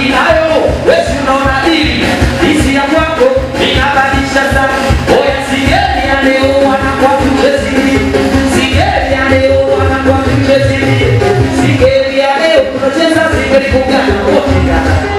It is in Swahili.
nayo, wewe unaona dili. Hisi ya kwako inabadilisha sana. Oya sigeli ya leo wanakuwa tuchezi. Sigeli ya leo wanakuwa tuchezi. Sigeli ya leo tunacheza sigeli kugana wote.